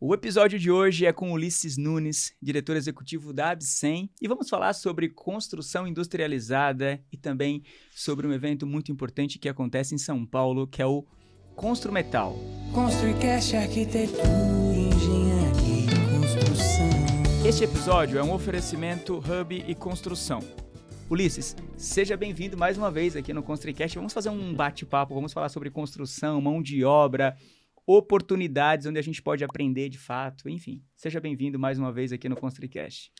O episódio de hoje é com Ulisses Nunes, diretor executivo da Abcem, e vamos falar sobre construção industrializada e também sobre um evento muito importante que acontece em São Paulo, que é o Construmetal. Construicast, arquitetura, engenharia e construção. Este episódio é um oferecimento Hub e Construção. Ulisses, seja bem-vindo mais uma vez aqui no Construicast. Vamos fazer um bate-papo, vamos falar sobre construção, mão de obra, oportunidades onde a gente pode aprender de fato, enfim. Seja bem-vindo mais uma vez aqui no Construicast.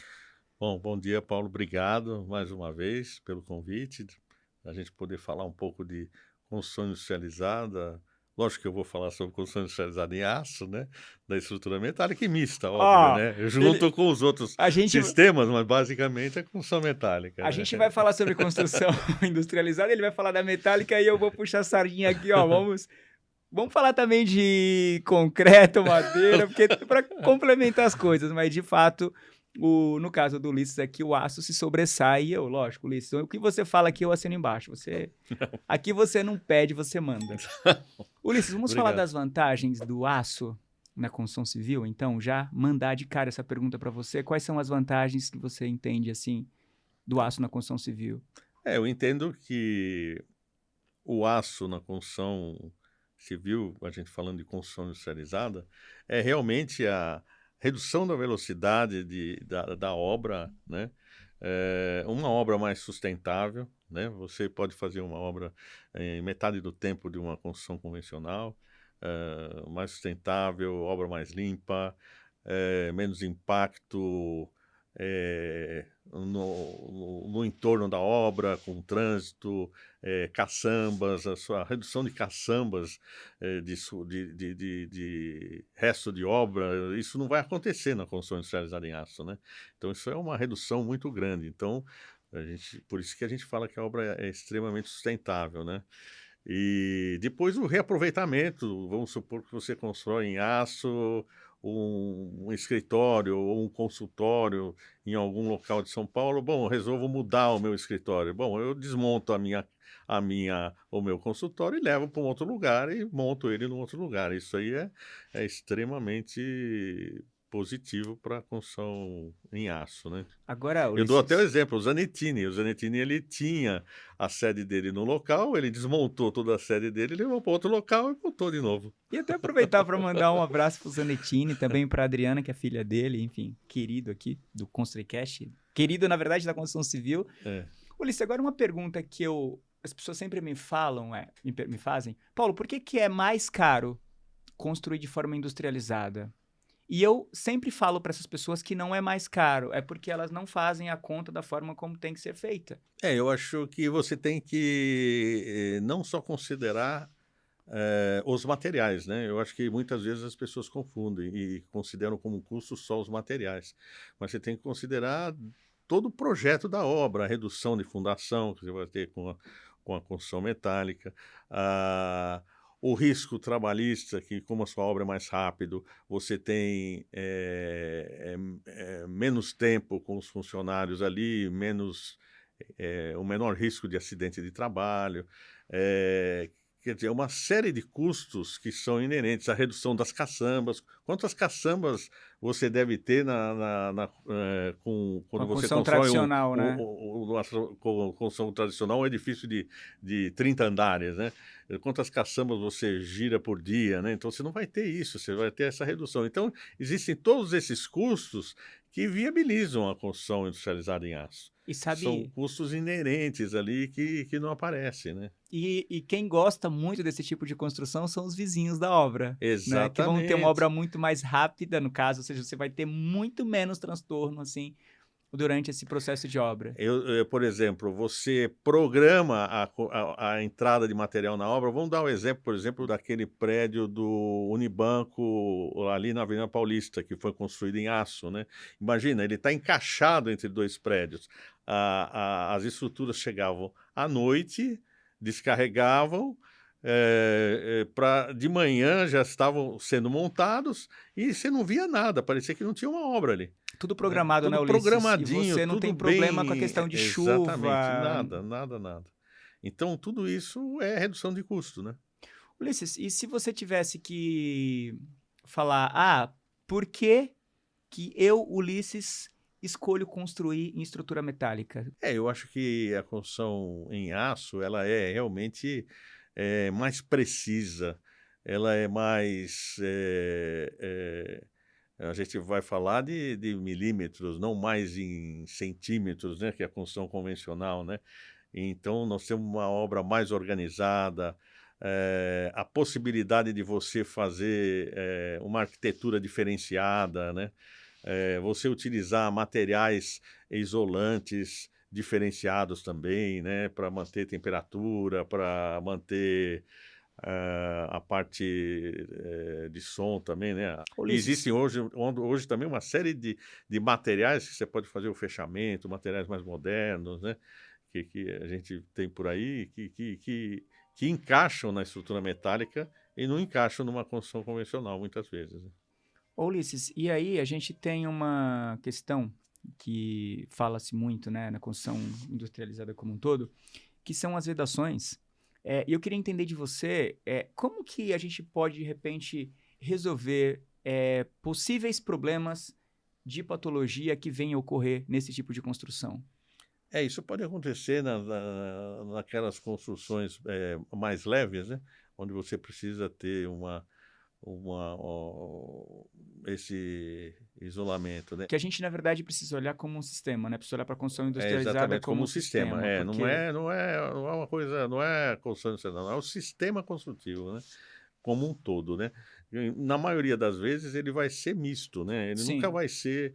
Bom dia, Paulo. Obrigado mais uma vez pelo convite, a gente poder falar um pouco de construção industrializada. Lógico que eu vou falar sobre construção industrializada em aço, né? Da estrutura metálica e mista, óbvio, né? Junto com os outros sistemas, mas basicamente é construção metálica. A gente vai falar sobre construção industrializada, ele vai falar da metálica e eu vou puxar a sardinha aqui, ó. Vamos falar também de concreto, madeira, porque para complementar as coisas, mas de fato, no caso do Ulisses aqui, o aço se sobressai. E eu, lógico, Ulisses, o que você fala aqui eu assino embaixo. Aqui você não pede, você manda. Ulisses, vamos falar das vantagens do aço na construção civil? Então, já mandar de cara essa pergunta para você. Quais são as vantagens que você entende, assim, do aço na construção civil? Eu entendo que o aço na construção civil, a gente falando de construção industrializada, é realmente a redução da velocidade da obra, né? Uma obra mais sustentável, né? Você pode fazer uma obra em metade do tempo de uma construção convencional, mais sustentável, obra mais limpa, menos impacto no entorno da obra, com trânsito, caçambas, a redução de caçambas, de resto de obra, isso não vai acontecer na construção industrializada em aço, né? Então isso é uma redução muito grande. Então, por isso que a gente fala que a obra é extremamente sustentável, né? E depois o reaproveitamento, vamos supor que você constrói em aço um escritório ou um consultório em algum local de São Paulo. Bom, eu resolvo mudar o meu escritório. Bom, eu desmonto o meu consultório e levo para um outro lugar e monto ele num outro lugar. Isso aí é extremamente positivo para a construção em aço, né? Agora, Ulisses, eu dou até o exemplo, o Zanettini, ele tinha a sede dele no local, ele desmontou toda a sede dele, levou para outro local e voltou de novo. E até aproveitar para mandar um abraço para o Zanettini, também para a Adriana, que é filha dele, enfim, querido aqui do Construicast, querido, na verdade, da construção civil. Ulisses, agora uma pergunta que as pessoas sempre me falam, me fazem, Paulo, por que é mais caro construir de forma industrializada? E eu sempre falo para essas pessoas que não é mais caro, é porque elas não fazem a conta da forma como tem que ser feita. Eu acho que você tem que não só considerar os materiais, né? Eu acho que muitas vezes as pessoas confundem e consideram como custo só os materiais. Mas você tem que considerar todo o projeto da obra, a redução de fundação que você vai ter com a construção metálica, o risco trabalhista, que como a sua obra é mais rápido, você tem menos tempo com os funcionários ali, o menor risco de acidente de trabalho, quer dizer, uma série de custos que são inerentes à redução das caçambas. Quantas caçambas você deve ter quando você constrói tradicional, né? construção tradicional, um edifício de 30 andares, né? Quantas caçambas você gira por dia, né? Então você não vai ter isso, você vai ter essa redução. Então existem todos esses custos que viabilizam a construção industrializada em aço. São custos inerentes ali que não aparecem, né? E quem gosta muito desse tipo de construção são os vizinhos da obra. Exatamente. Né? Que vão ter uma obra muito mais rápida, no caso, ou seja, você vai ter muito menos transtorno, assim, durante esse processo de obra. Por exemplo, você programa a entrada de material na obra. Vamos dar um exemplo, por exemplo, daquele prédio do Unibanco ali na Avenida Paulista, que foi construído em aço, né? Imagina, ele está encaixado entre dois prédios. As estruturas chegavam à noite, descarregavam, de manhã já estavam sendo montados e você não via nada, parecia que não tinha uma obra ali. Tudo programado, né, Tudo Ulisses? programadinho, E você não tem problema com a questão de chuva. Exatamente, nada. Então, tudo isso é redução de custo, né? Ulisses, e se você tivesse que falar, por que que eu, Ulisses, escolho construir em estrutura metálica? Eu acho que a construção em aço, ela é realmente mais precisa, ela é mais... a gente vai falar de milímetros, não mais em centímetros, né, que é a construção convencional, né? Então, nós temos uma obra mais organizada, a possibilidade de você fazer uma arquitetura diferenciada, né? Você utilizar materiais isolantes diferenciados também, né? Para manter temperatura, para manter a parte de som também, né? E Ulisses, existem hoje também uma série de materiais que você pode fazer o fechamento, materiais mais modernos, né? Que a gente tem por aí, que encaixam na estrutura metálica e não encaixam numa construção convencional, muitas vezes, né? Ulisses, e aí a gente tem uma questão que fala-se muito, né, na construção industrializada como um todo, que são as vedações. E eu queria entender de você como que a gente pode, de repente, resolver possíveis problemas de patologia que venham a ocorrer nesse tipo de construção. Isso pode acontecer naquelas construções mais leves, né? Onde você precisa ter esse isolamento, né? Que a gente, na verdade, precisa olhar como um sistema, né? Precisa olhar para a construção É industrializada exatamente como como um um sistema. sistema, porque Não é uma coisa, não é a construção industrial, não, é o sistema construtivo, né? Como um todo, né? E na maioria das vezes ele vai ser misto, né? Ele nunca sim. vai ser,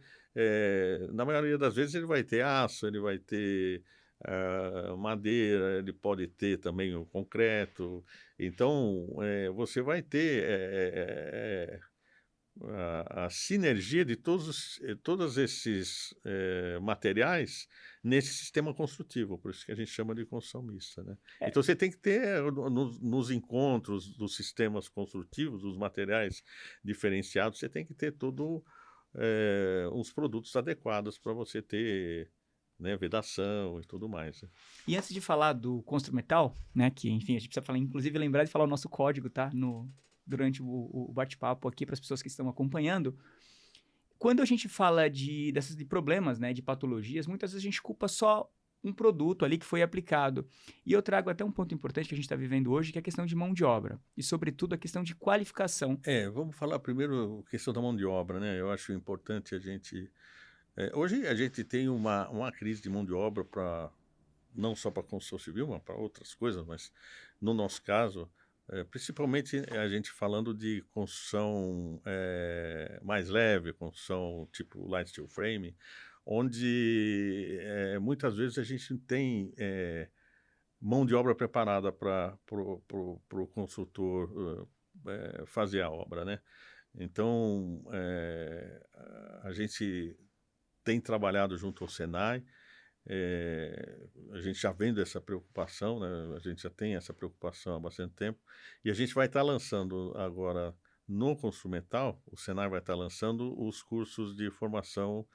na maioria das vezes ele vai ter aço, ele vai ter madeira, ele pode ter também o concreto. Então, você vai ter a sinergia de todos esses materiais nesse sistema construtivo, por isso que a gente chama de construção mista, né? É, Então você tem que ter nos encontros dos sistemas construtivos, dos materiais diferenciados, você tem que ter todo os produtos adequados para você ter, né, vedação e tudo mais, né? E antes de falar do Construmetal, né, que enfim, a gente precisa falar, inclusive lembrar de falar o nosso código, tá, durante o bate-papo aqui para as pessoas que estão acompanhando. Quando a gente fala de problemas, né, de patologias, muitas vezes a gente culpa só um produto ali que foi aplicado. E eu trago até um ponto importante que a gente está vivendo hoje, que é a questão de mão de obra. E, sobretudo, a questão de qualificação. Vamos falar primeiro a questão da mão de obra, né? Eu acho importante a gente... hoje a gente tem uma crise de mão de obra não só para a construção civil, mas para outras coisas, mas no nosso caso, principalmente a gente falando de construção mais leve, construção tipo light steel frame, onde muitas vezes a gente não tem mão de obra preparada para o construtor fazer a obra, né? Então, a gente tem trabalhado junto ao Senai, a gente já vendo essa preocupação, né? A gente já tem essa preocupação há bastante tempo, e a gente vai estar lançando agora no Construmental, o Senai vai estar lançando os cursos de formação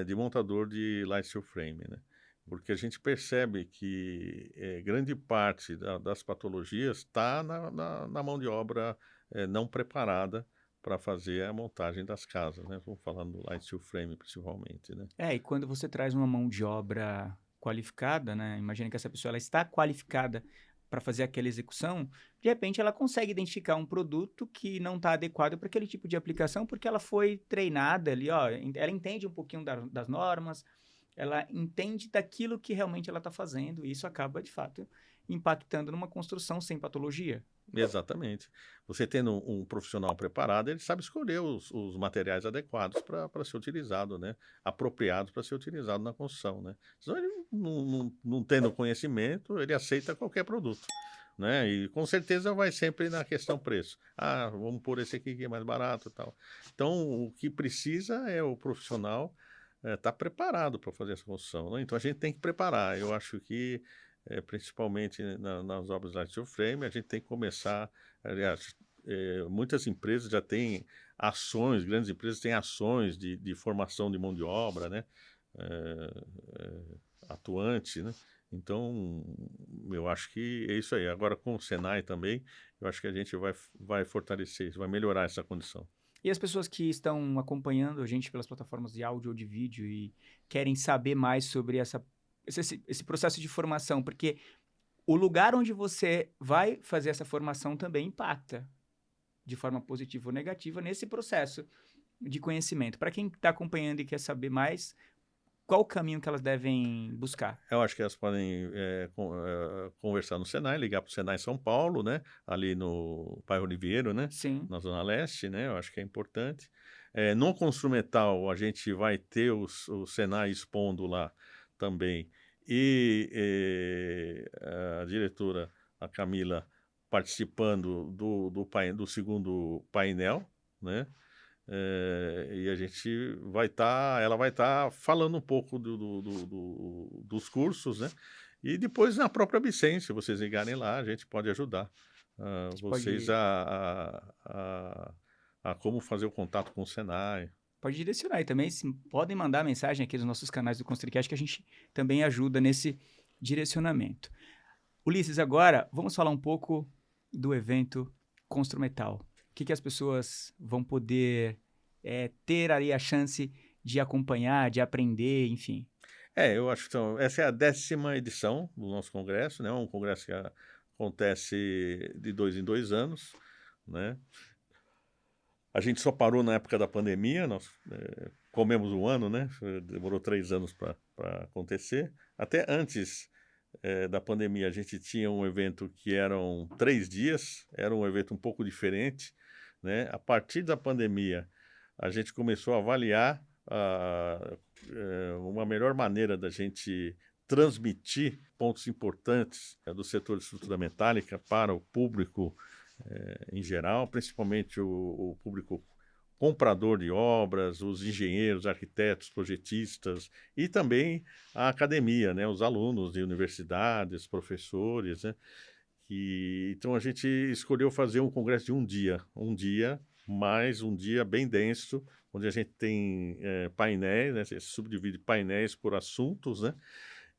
de montador de light steel frame, né? Porque a gente percebe que grande parte das patologias está na mão de obra não preparada para fazer a montagem das casas, né? Vamos falar do light steel frame principalmente, né? E quando você traz uma mão de obra qualificada, né? Imagina que essa pessoa ela está qualificada para fazer aquela execução, de repente ela consegue identificar um produto que não está adequado para aquele tipo de aplicação, porque ela foi treinada ali, ó, ela entende um pouquinho das normas, ela entende daquilo que realmente ela está fazendo, e isso acaba, de fato, impactando numa construção sem patologia. Exatamente. Você tendo um profissional preparado, ele sabe escolher os materiais adequados para ser utilizado, né? Apropriados para ser utilizado na construção, né? Senão ele não tendo conhecimento, ele aceita qualquer produto, né? E com certeza vai sempre na questão preço. Ah, vamos pôr esse aqui que é mais barato e tal. Então, o que precisa é o profissional estar preparado para fazer essa construção, né? Então, a gente tem que preparar. Eu acho que principalmente nas obras de steel frame, a gente tem que começar, aliás, muitas empresas já têm ações, grandes empresas têm ações de formação de mão de obra, né? Atuante, né? Então, eu acho que é isso aí. Agora, com o Senai também, eu acho que a gente vai fortalecer isso, vai melhorar essa condição. E as pessoas que estão acompanhando a gente pelas plataformas de áudio ou de vídeo e querem saber mais sobre esse processo de formação, porque o lugar onde você vai fazer essa formação também impacta de forma positiva ou negativa nesse processo de conhecimento. Para quem está acompanhando e quer saber mais, qual o caminho que elas devem buscar? Eu acho que elas podem conversar no Senai, ligar para o Senai São Paulo, né? Ali no Bairro Oliveira, né? Sim. Na Zona Leste, né? Eu acho que é importante. No Construmental, a gente vai ter o Senai expondo lá também. E a diretora, a Camila, participando do segundo painel, né? E a gente ela vai estar falando um pouco dos cursos, né? E depois na própria Vicência, vocês ligarem lá, a gente pode ajudar vocês pode- a como fazer o contato com o Senai. Pode direcionar e também podem mandar mensagem aqui nos nossos canais do ConstruiCast que a gente também ajuda nesse direcionamento. Ulisses, agora vamos falar um pouco do evento Construmetal. O que as pessoas vão poder ter ali a chance de acompanhar, de aprender, enfim. Eu acho que essa é a 10ª edição do nosso congresso, né? Um congresso que acontece de 2 em 2 anos, né? A gente só parou na época da pandemia, nós comemos um ano, né? Demorou 3 anos para acontecer. Até antes da pandemia, a gente tinha um evento que eram 3 dias, era um evento um pouco diferente, né? A partir da pandemia, a gente começou a avaliar uma melhor maneira da gente transmitir pontos importantes do setor de estrutura metálica para o público em geral, principalmente o público comprador de obras, os engenheiros, arquitetos, projetistas e também a academia, né, os alunos de universidades, professores, né, então a gente escolheu fazer um congresso de um dia, mais um dia bem denso, onde a gente tem painéis, né, se subdivide painéis por assuntos, né,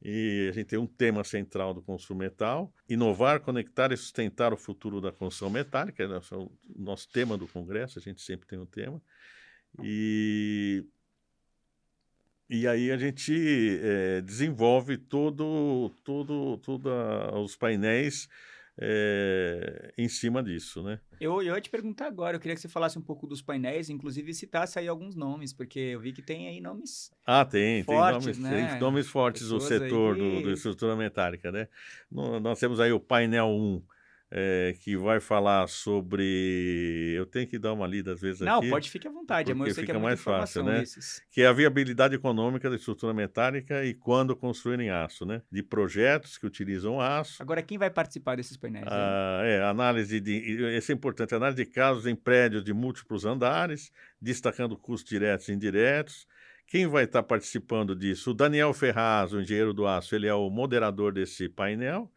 e a gente tem um tema central do Construmetal: inovar, conectar e sustentar o futuro da construção metálica. Esse é o nosso tema do congresso, a gente sempre tem um tema. E aí a gente desenvolve todos os painéis em cima disso, né? Eu ia te perguntar agora, eu queria que você falasse um pouco dos painéis, inclusive citasse aí alguns nomes, porque eu vi que tem aí nomes Tem fortes, nomes, né? nomes fortes do Pessoas aí setor que- do estrutura metálica, né? Nós temos aí o painel 1, que vai falar sobre... Eu tenho que dar uma lida às vezes Não, aqui, pode, fique à vontade, amor, porque eu sei que é fica muita mais fácil, informação, né? Ulisses. Que é a viabilidade econômica da estrutura metálica e quando construir em aço, né? De projetos que utilizam aço. Agora, quem vai participar desses painéis? Hein? Análise isso é importante, análise de casos em prédios de múltiplos andares, destacando custos diretos e indiretos. Quem vai estar participando disso? O Daniel Ferraz, o engenheiro do aço, ele é o moderador desse painel,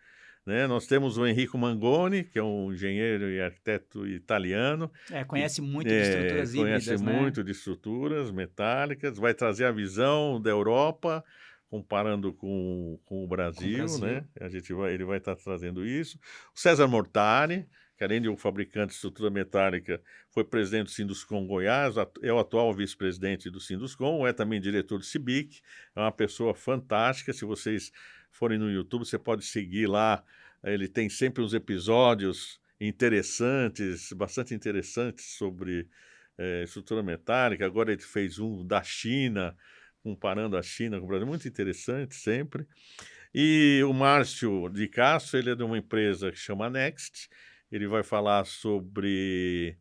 né? Nós temos o Enrico Mangoni, que é um engenheiro e arquiteto italiano. Conhece muito de estruturas Conhece híbridas, né? muito de estruturas metálicas, vai trazer a visão da Europa, comparando com o Brasil, né? Ele vai estar trazendo isso. O César Mortari, que além de um fabricante de estrutura metálica, foi presidente do Sinduscom Goiás, é o atual vice-presidente do Sinduscom, é também diretor do CIBIC, é uma pessoa fantástica. Se vocês forem no YouTube, você pode seguir lá, ele tem sempre uns episódios interessantes, bastante interessantes sobre estrutura metálica. Agora ele fez um da China, comparando a China com o Brasil, muito interessante sempre. E o Márcio de Castro, ele é de uma empresa que chama Next, ele vai falar sobre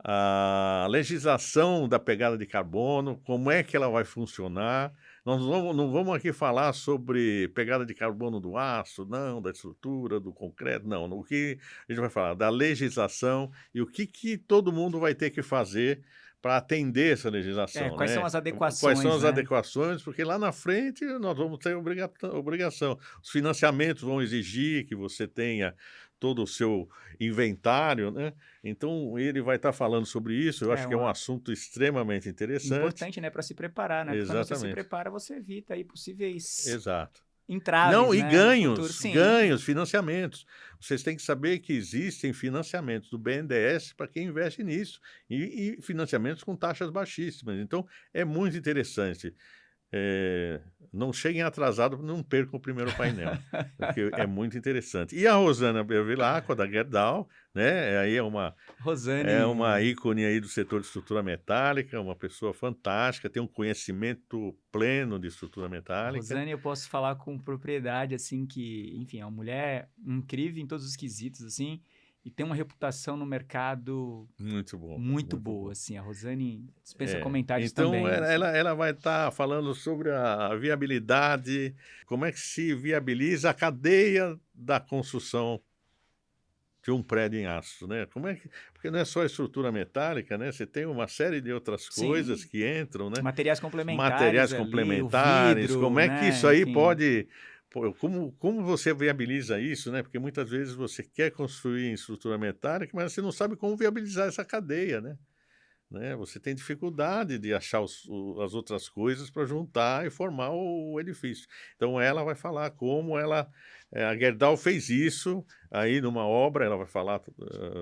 a legislação da pegada de carbono, como é que ela vai funcionar. Nós não vamos aqui falar sobre pegada de carbono do aço, não, da estrutura, do concreto, não. O que a gente vai falar da legislação e o que todo mundo vai ter que fazer para atender essa legislação. Quais né? são as adequações? Quais são as né? adequações, porque lá na frente nós vamos ter obrigação. Os financiamentos vão exigir que você tenha todo o seu inventário, né? Então ele vai estar falando sobre isso. Eu acho que é um assunto extremamente interessante. Importante, né, para se preparar, né? Porque quando você se Exatamente. prepara, você evita aí possíveis Exato. entraves, Não, e né, no ganhos, futuro. Sim. ganhos, financiamentos. Vocês têm que saber que existem financiamentos do BNDES para quem investe nisso, e financiamentos com taxas baixíssimas. Então, é muito interessante. Não cheguem atrasados, não percam o primeiro painel, porque é muito interessante. E a Rosana Bevilacqua, da Gerdau, né? Aí é uma Rosane, ícone aí do setor de estrutura metálica, uma pessoa fantástica, tem um conhecimento pleno de estrutura metálica. Rosane, eu posso falar com propriedade, assim, que, enfim, é uma mulher incrível em todos os quesitos, assim, e tem uma reputação no mercado Muito bom, muito muito boa, bom. assim. A Rosane dispensa comentários Então, também, assim. ela vai estar falando sobre a viabilidade, como é que se viabiliza a cadeia da construção de um prédio em aço, né? Porque não é só a estrutura metálica, né? Você tem uma série de outras coisas Sim, que entram, né? materiais complementares Materiais ali, o complementares, como vidro, é que isso né, aí enfim. pode... Como você viabiliza isso, né? Porque muitas vezes você quer construir em estrutura metálica, mas você não sabe como viabilizar essa cadeia, né? Você tem dificuldade de achar as outras coisas para juntar e formar o edifício. Então, ela vai falar como a Gerdau fez isso aí numa obra, ela vai falar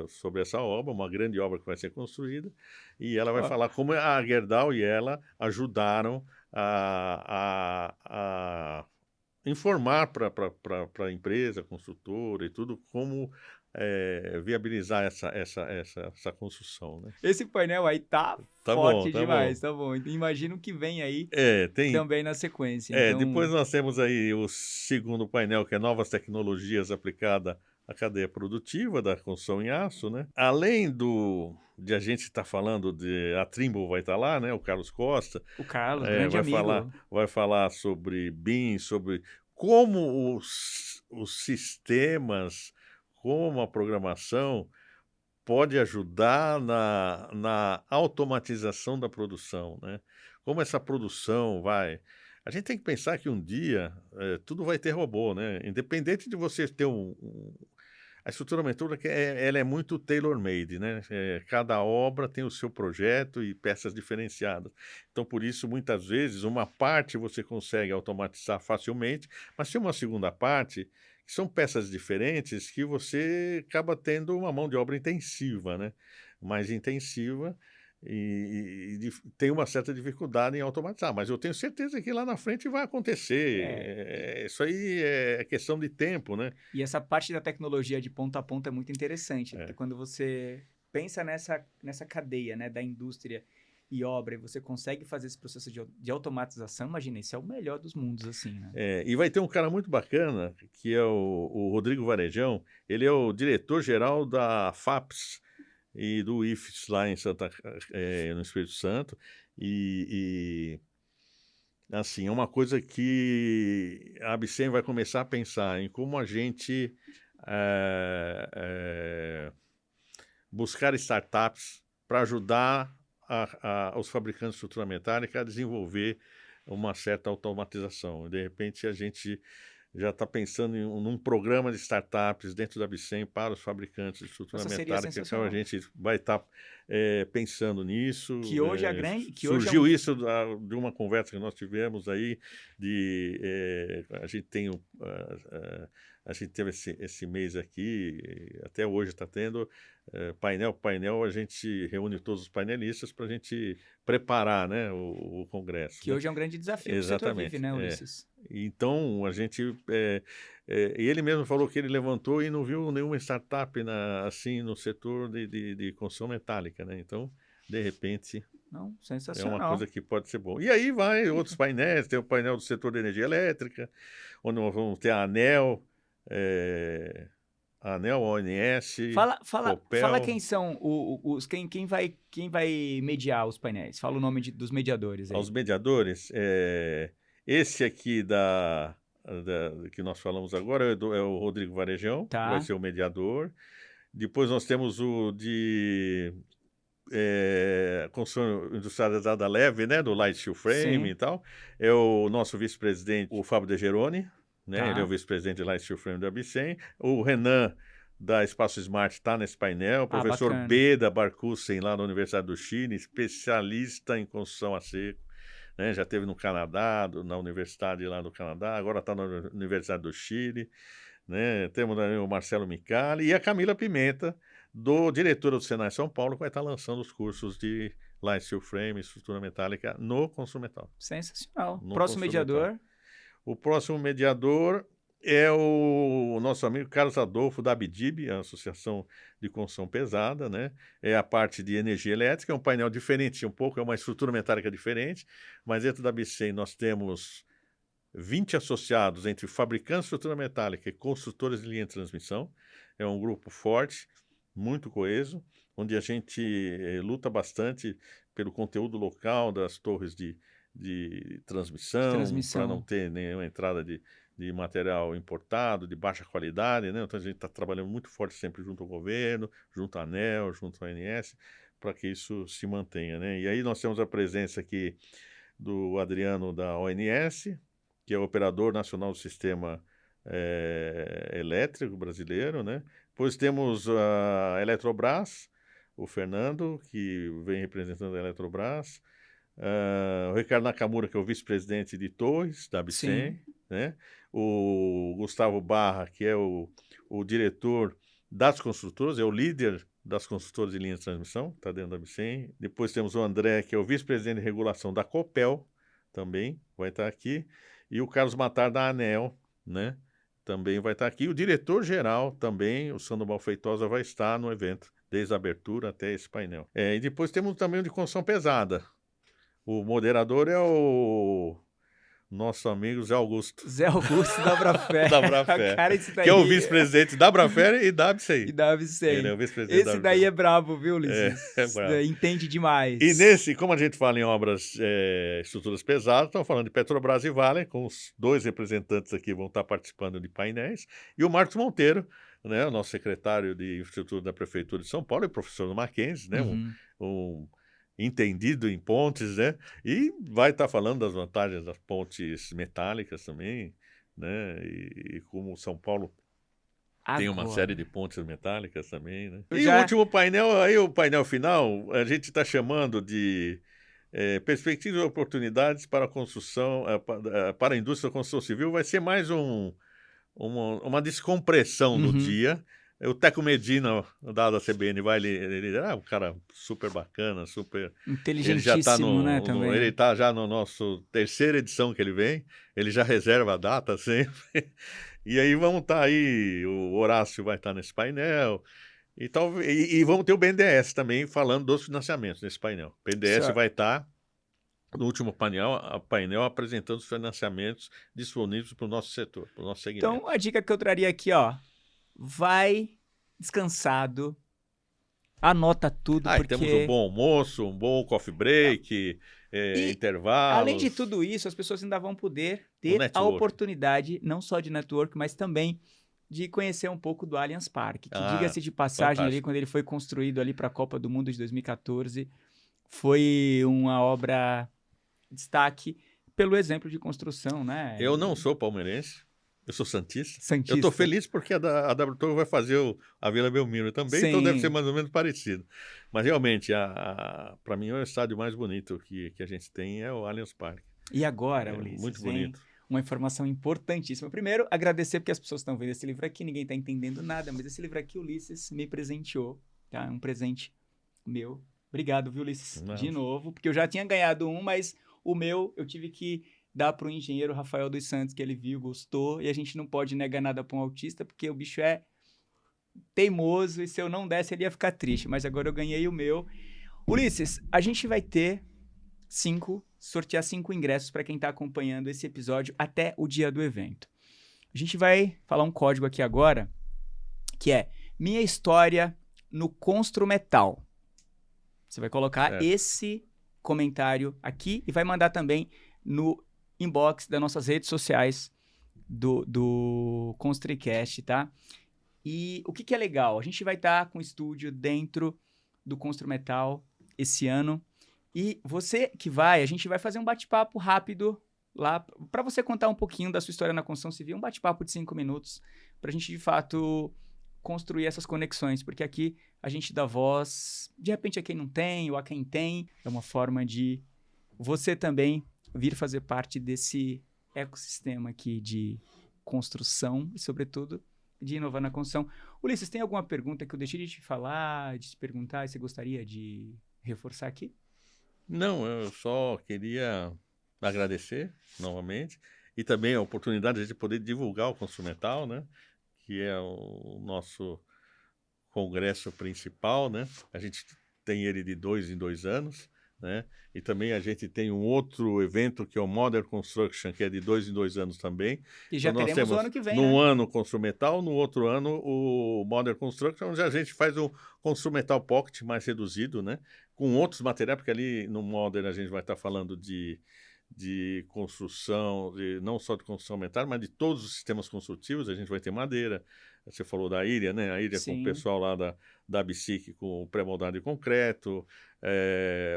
sobre essa obra, uma grande obra que vai ser construída, e ela vai Ó, falar como a Gerdau e ela ajudaram a informar para a empresa, construtora e tudo, como viabilizar essa construção, né? esse painel aí tá Tá bom, forte tá bom. demais, tá bom. Imagino que vem aí Tem. também na sequência. Depois Então, nós temos aí o segundo painel, que é novas tecnologias aplicadas à cadeia produtiva da construção em aço, né? Além de a gente estar falando a Trimble vai estar lá, né? O Carlos Costa, o Carlos, grande vai amigo. falar sobre BIM, sobre como os sistemas, como a programação pode ajudar na automatização da produção, né? Como essa produção vai... A gente tem que pensar que um dia tudo vai ter robô, né? Independente de você ter a estrutura metálica, ela é muito tailor-made, né? Cada obra tem o seu projeto e peças diferenciadas. Então, por isso, muitas vezes, uma parte você consegue automatizar facilmente, mas tem uma segunda parte que são peças diferentes que você acaba tendo uma mão de obra intensiva, né? Mais intensiva e tem uma certa dificuldade em automatizar. Mas eu tenho certeza que lá na frente vai acontecer. É, Isso aí é questão de tempo, né? e essa parte da tecnologia de ponta a ponta é muito interessante, porque quando você pensa nessa cadeia, né, da indústria e obra, e você consegue fazer esse processo de automatização, imagina, isso é o melhor dos mundos, assim, né? E vai ter um cara muito bacana, que é o Rodrigo Varejão. Ele é o diretor-geral da FAPES e do IFES lá no Espírito Santo. Assim, é uma coisa que a Abcem vai começar a pensar em como a gente buscar startups para ajudar os fabricantes de estrutura metálica a desenvolver uma certa automatização. De repente, a gente já está pensando num programa de startups dentro da Abcem para os fabricantes de estrutura Nossa, seria metálica. Então, a sensacional. gente vai estar pensando nisso. Que hoje Surgiu isso de uma conversa que nós tivemos aí, a gente tem a gente teve esse mês aqui, até hoje está tendo painel, a gente reúne todos os painelistas para a gente preparar, né, o congresso. Que né? hoje é um grande desafio que o setor vive, Exatamente. né, Ulisses? Então, a gente... e ele mesmo falou que ele levantou e não viu nenhuma startup assim no setor de construção metálica, né? Então, de repente, Não, é uma sensacional. coisa que pode ser boa. E aí vai outros painéis, tem o painel do setor de energia elétrica, onde nós vamos ter a ANEEL, ONS, Fala Copel. quem são quem vai mediar os painéis. Fala o nome dos mediadores aí. Aos mediadores, esse aqui que nós falamos agora é o Rodrigo Varejão, Tá. que vai ser o mediador. Depois nós temos o de construção industrializada leve, né, do Light Steel Frame Sim. e tal. É o nosso vice-presidente, o Fábio De Geroni, né? Tá. Ele é o vice-presidente de Light Steel Frame da Abcem. O Renan, da Espaço Smart, está nesse painel. O professor bacana. Beda Barcussen, lá da Universidade do Chile, especialista em construção a seco. né? Já teve no Canadá, na universidade lá do Canadá, agora está na Universidade do Chile, né? Temos aí o Marcelo Micali e a Camila Pimenta, diretora do Senai São Paulo, que vai estar lançando os cursos de Line Steel Frame, estrutura metálica no Construmetal. Sensacional. No Próximo Construmetal. mediador? O próximo mediador é o nosso amigo Carlos Adolfo da Abdib, a Associação de Construção Pesada, né? É a parte de energia elétrica, é um painel diferente um pouco, é uma estrutura metálica diferente, mas dentro da BCEM nós temos 20 associados entre fabricantes de estrutura metálica e construtores de linha de transmissão. É um grupo forte, muito coeso, onde a gente luta bastante pelo conteúdo local das torres de transmissão, para não ter nenhuma entrada de material importado, de baixa qualidade, né? Então a gente está trabalhando muito forte sempre junto ao governo, junto à ANEEL, junto à ANS, para que isso se mantenha, né? E aí nós temos a presença aqui do Adriano da ONS, que é o operador nacional do sistema elétrico brasileiro, né? Depois temos a Eletrobras, o Fernando, que vem representando a Eletrobras, o Ricardo Nakamura, que é o vice-presidente de Torres, da Bicem, né? O Gustavo Barra, que é o diretor das construtoras, é o líder das construtoras de linha de transmissão, está dentro da Bicem. Depois temos o André, que é o vice-presidente de regulação da Copel, também vai estar aqui. E o Carlos Matar, da ANEEL, né? Também vai estar aqui. O diretor-geral também, o Sandoval Feitosa, vai estar no evento, desde a abertura até esse painel. E depois temos também o de construção pesada. O moderador é o nosso amigo Zé Augusto. Zé Augusto da Abrafer. Da Abrafer. Cara, esse daí... Que é o vice-presidente da Abrafer e da Abcei. E da Abcei. Ele é o vice-presidente Esse daí é brabo, viu, Ulisses? É brabo. Entende demais. E nesse, como a gente fala em obras, estruturas pesadas, estamos falando de Petrobras e Vale, com os dois representantes aqui vão estar participando de painéis, e o Marcos Monteiro, né, o nosso secretário de infraestrutura da Prefeitura de São Paulo e professor do Mackenzie, né, um entendido em pontes, né? E vai estar falando das vantagens das pontes metálicas também, né? E como São Paulo tem uma série de pontes metálicas também, né? E o último painel, aí o painel final, a gente está chamando de perspectivas e oportunidades para a construção, para a indústria da construção civil. Vai ser mais uma descompressão do dia. O Teco Medina, da CBN, vai liderar, um cara super bacana, super... Inteligentíssimo, né, também. Ele está já no nosso terceira edição que ele vem, ele já reserva a data sempre. E aí vamos estar aí, o Horácio vai estar nesse painel, e vamos ter o BNDES também falando dos financiamentos nesse painel. O BNDES vai estar no último painel apresentando os financiamentos disponíveis para o nosso setor, para o nosso segmento. Então, a dica que eu traria aqui, ó, vai descansado, anota tudo, porque... Temos um bom almoço, um bom coffee break, intervalos. Além de tudo isso, as pessoas ainda vão poder ter a oportunidade, não só de network, mas também de conhecer um pouco do Allianz Parque, que diga-se de passagem fantástico. ali, quando ele foi construído ali para a Copa do Mundo de 2014, foi uma obra de destaque pelo exemplo de construção, né? Eu não sou palmeirense. Eu sou santista. Santista. Eu estou feliz porque a W Torre vai fazer a Vila Belmiro também, então deve ser mais ou menos parecido. Mas realmente, para mim, o estádio mais bonito que a gente tem é o Allianz Parque. E agora, Ulisses, muito bonito. Uma informação importantíssima. Primeiro, agradecer porque as pessoas estão vendo esse livro aqui, ninguém está entendendo nada, mas esse livro aqui, Ulisses me presenteou, tá? Um presente meu. Obrigado, viu, Ulisses? Nossa. De novo, porque eu já tinha ganhado um, mas o meu eu tive que dar para o engenheiro Rafael dos Santos, que ele viu, gostou, e a gente não pode negar nada para um autista, porque o bicho é teimoso, e se eu não desse, ele ia ficar triste, mas agora eu ganhei o meu. Ulisses, a gente vai ter sortear 5 ingressos para quem está acompanhando esse episódio até o dia do evento. A gente vai falar um código aqui agora, que é Minha História no Construmetal. Você vai colocar esse comentário aqui e vai mandar também no inbox das nossas redes sociais do ConstruiCast, tá? E o que é legal? A gente vai estar com o estúdio dentro do Construmetal esse ano. E você que vai, a gente vai fazer um bate-papo rápido lá para você contar um pouquinho da sua história na construção civil. Um bate-papo de 5 minutos para a gente, de fato, construir essas conexões. Porque aqui a gente dá voz, de repente, a quem não tem ou a quem tem. É uma forma de você também vir fazer parte desse ecossistema aqui de construção e, sobretudo, de inovar na construção. Ulisses, tem alguma pergunta que eu deixei de te falar, de te perguntar, e você gostaria de reforçar aqui? Não, eu só queria agradecer novamente e também a oportunidade de poder divulgar o Construmental, né? Que é o nosso congresso principal, né? A gente tem ele de 2 em 2 anos, né? E também a gente tem um outro evento que é o Modern Construction, que é de 2 em 2 anos também. E já Então, nós teremos o temos ano que vem, num né? ano o Construmental, no outro ano o Modern Construction, onde a gente faz o Construmental Pocket mais reduzido, né? Com outros materiais, porque ali no Modern a gente vai estar falando de construção, não só de construção aumentada, mas de todos os sistemas construtivos. A gente vai ter madeira. Você falou da Ilha, né? A Ilha com Sim. o pessoal lá da BSIC com o pré-moldado de concreto,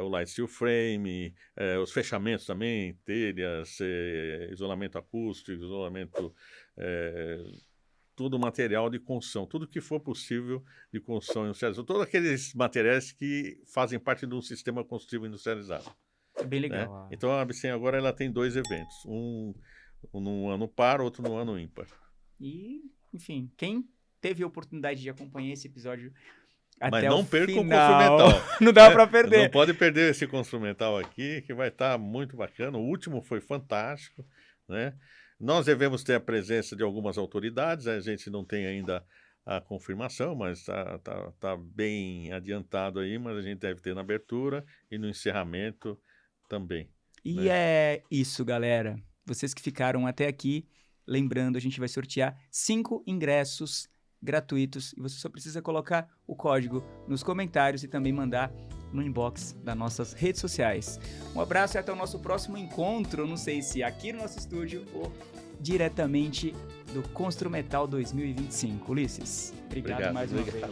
o light steel frame, os fechamentos também, telhas, isolamento acústico, isolamento, todo material de construção, tudo que for possível de construção industrializada, todos aqueles materiais que fazem parte de um sistema construtivo industrializado. É bem Né? legal. Então a ABCEM agora ela tem 2 eventos, um no ano par, outro no ano ímpar. E, enfim, quem teve a oportunidade de acompanhar esse episódio Mas até não o perca o final, Construmental. não dá né? para perder. Não pode perder esse Construmental aqui, que vai estar muito bacana. O último foi fantástico, né? Nós devemos ter a presença de algumas autoridades, a gente não tem ainda a confirmação, mas tá bem adiantado aí, mas a gente deve ter na abertura e no encerramento também. E né? é isso, galera. Vocês que ficaram até aqui, lembrando, a gente vai sortear 5 ingressos gratuitos e você só precisa colocar o código nos comentários e também mandar no inbox das nossas redes sociais. Um abraço e até o nosso próximo encontro, não sei se aqui no nosso estúdio ou diretamente do Construmetal 2025. Ulisses, obrigado mais uma vez.